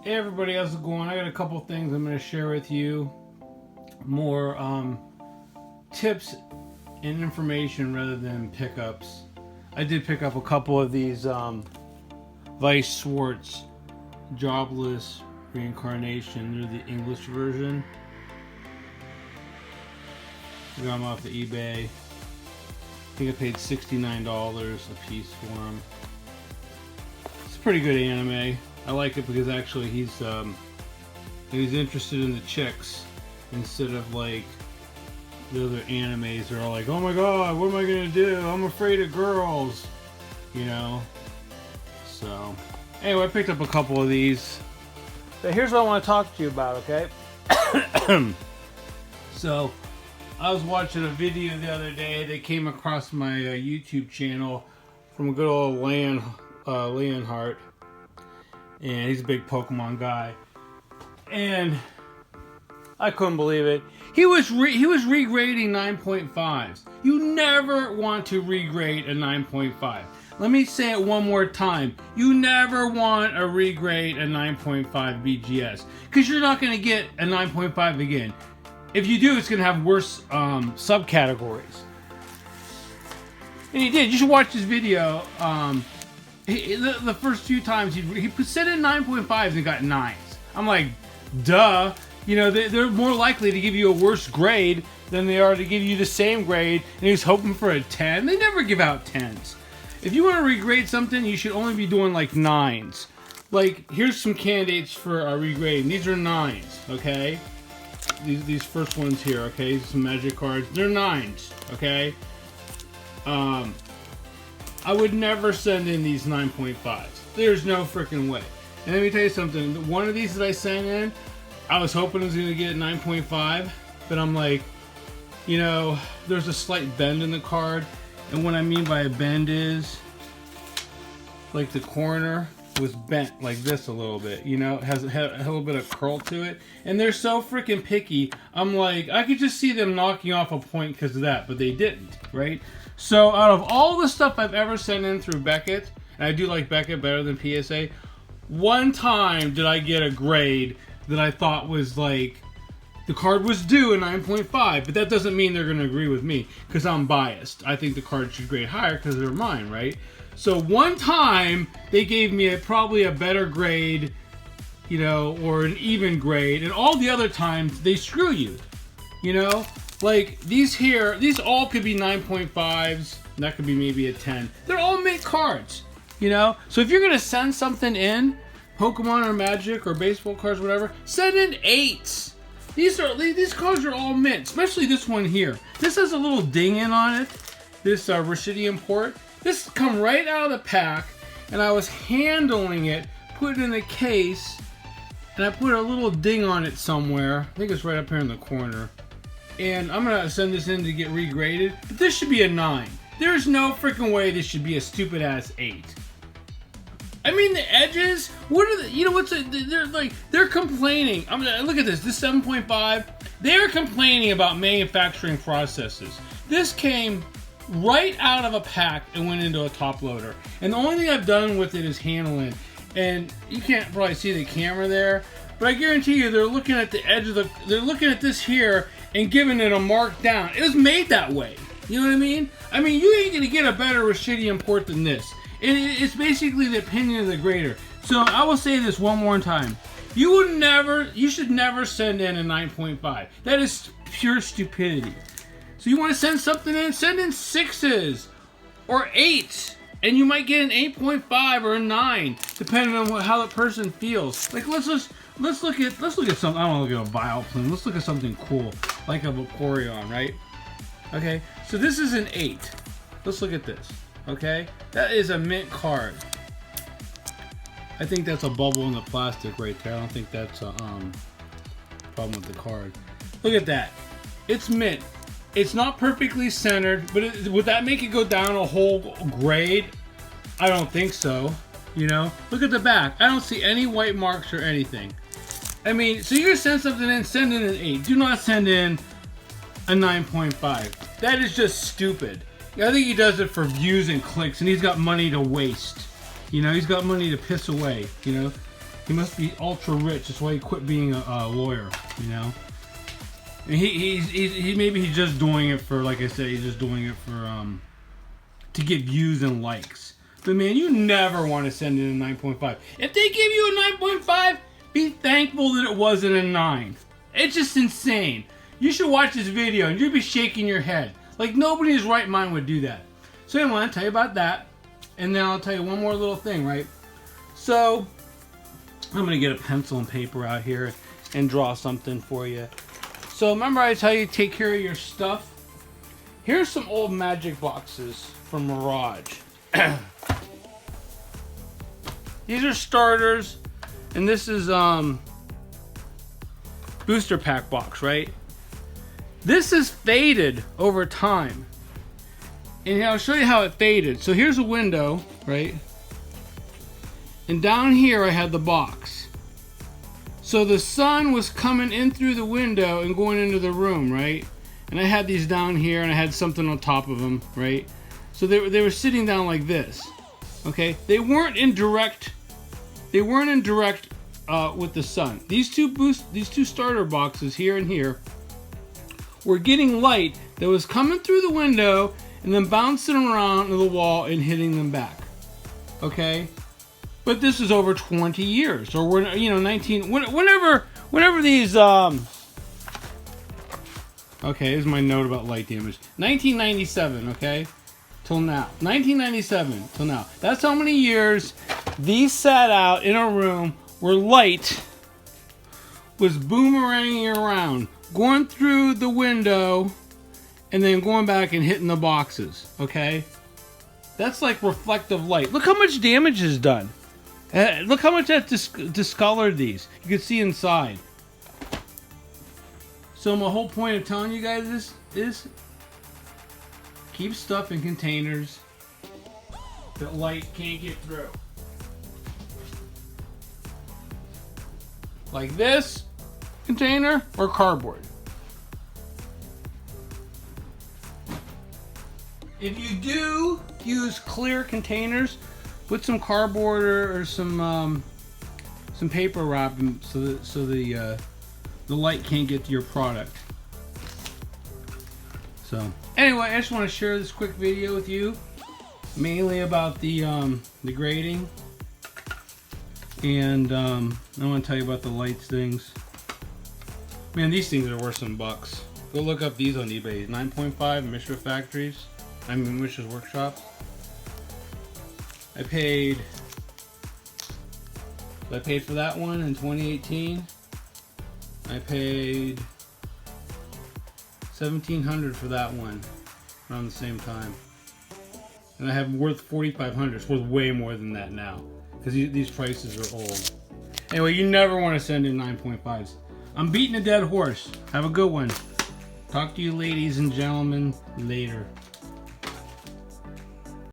Hey everybody, how's it going? I got a couple things I'm going to share with you. More tips and information rather than pickups. I did pick up a couple of these Vice Swartz Jobless Reincarnation. They're the English version. I got them off of eBay. I think I paid $69 a piece for them. It's a pretty good anime. I like it because actually he's interested in the chicks instead of like the other animes. They're all like, oh my god, what am I gonna do? I'm afraid of girls, you know. So anyway, I picked up a couple of these. But here's what I want to talk to you about, okay? So I was watching a video the other day that came across my YouTube channel from a good old Leonhardt. And he's a big Pokemon guy, and I couldn't believe it. He was regrading 9.5s. You never want to regrade a 9.5. Let me say it one more time. You never want to regrade a 9.5 BGS because you're not going to get a 9.5 again. If you do, it's going to have worse subcategories. And he did. You should watch this video. The first few times he set in 9.5s and got 9s. I'm like, duh. You know, they're more likely to give you a worse grade than they are to give you the same grade, and he's hoping for a 10. They never give out 10s. If you want to regrade something, you should only be doing like 9s. Like, here's some candidates for regrading. These are 9s, okay? These first ones here, okay? Some magic cards. They're 9s, okay? I would never send in these 9.5s. There's no freaking way. And let me tell you something. One of these that I sent in, I was hoping it was going to get 9.5. But I'm like, you know, there's a slight bend in the card. And what I mean by a bend is, like the corner was bent like this a little bit. You know, it has a little bit of curl to it. And they're so freaking picky. I'm like, I could just see them knocking off a point because of that. But they didn't, right? So out of all the stuff I've ever sent in through Beckett, and I do like Beckett better than PSA, one time did I get a grade that I thought was like, the card was due a 9.5, but that doesn't mean they're going to agree with me, because I'm biased. I think the card should grade higher because they're mine, right? So one time, they gave me probably a better grade, you know, or an even grade, and all the other times, they screw you, you know? Like, these here, these all could be 9.5s, and that could be maybe a 10. They're all mint cards, you know? So if you're going to send something in, Pokemon or Magic or baseball cards, whatever, send in 8s. These cards are all mint, especially this one here. This has a little ding in on it, this Rushdian port. This come right out of the pack, and I was handling it, put it in the case, and I put a little ding on it somewhere. I think it's right up here in the corner. And I'm going to send this in to get regraded. But this should be a 9. There's no freaking way this should be a stupid ass 8. I mean, the edges, what are the, you know what's, they're complaining. I mean, look at this 7.5. They're complaining about manufacturing processes. This came right out of a pack and went into a top loader. And the only thing I've done with it is handling. And you can't probably see the camera there. But I guarantee you, they're looking at the edge of they're looking at this here and giving it a mark down. It was made that way. You know what I mean? I mean, you ain't gonna get a better Rushdian port than this. It's basically the opinion of the grader. So I will say this one more time. You should never send in a 9.5. That is pure stupidity. So you want to send something in? Send in 6s or 8s. And you might get an 8.5 or a 9, depending on how the person feels. Like let's look at something. I don't want to look at a Vileplume. Let's look at something cool, like a Vaporeon, right? Okay, so this is an 8. Let's look at this. Okay, that is a mint card. I think that's a bubble in the plastic right there. I don't think that's a problem with the card. Look at that. It's mint. It's not perfectly centered, but would that make it go down a whole grade? I don't think so. You know, look at the back. I don't see any white marks or anything. I mean, so you're gonna send something in, send in an 8. Do not send in a 9.5. That is just stupid. I think he does it for views and clicks, and he's got money to waste. You know, he's got money to piss away, you know. He must be ultra rich. That's why he quit being a lawyer, you know. And he maybe he's just doing it for, like I said, he's just doing it for to get views and likes. But man, you never want to send in a 9.5. If they give you a 9.5, be thankful that it wasn't a 9. It's just insane. You should watch this video and you'd be shaking your head. Like nobody in his right mind would do that. So anyway, I want to tell you about that. And then I'll tell you one more little thing, right? So I'm going to get a pencil and paper out here and draw something for you. So remember I tell you take care of your stuff? Here's some old magic boxes from Mirage. These are starters, and this is booster pack box, right? This is faded over time, and I'll show you how it faded. So here's a window, right? And down here I had the box. So the sun was coming in through the window and going into the room, right? And I had these down here, and I had something on top of them, right? So they were sitting down like this, okay? They weren't in direct with the sun. These two starter boxes here and here were getting light that was coming through the window and then bouncing around to the wall and hitting them back, okay? But this is over 20 years, or when, you know, 19. Whenever these okay, here's my note about light damage. 1997, okay, till now. 1997 till now. That's how many years these sat out in a room where light was boomeranging around, going through the window, and then going back and hitting the boxes, okay? That's like reflective light. Look how much damage is done. Look how much that discolored these. You can see inside. So my whole point of telling you guys is keep stuff in containers that light can't get through. Like this container or cardboard. If you do use clear containers, put some cardboard or some paper wrap so the light can't get to your product. So anyway, I just want to share this quick video with you, mainly about the grading, and I want to tell you about the lights things. Man, these things are worth some bucks. Go look up these on eBay. 9.5 Mishra Factories. I mean Mishra's Workshops. I paid for that one in 2018. I paid $1,700 for that one around the same time, and I have worth $4,500. It's worth way more than that now because these prices are old. Anyway, you never want to send in 9.5s. I'm beating a dead horse. Have a good one. Talk to you, ladies and gentlemen, later.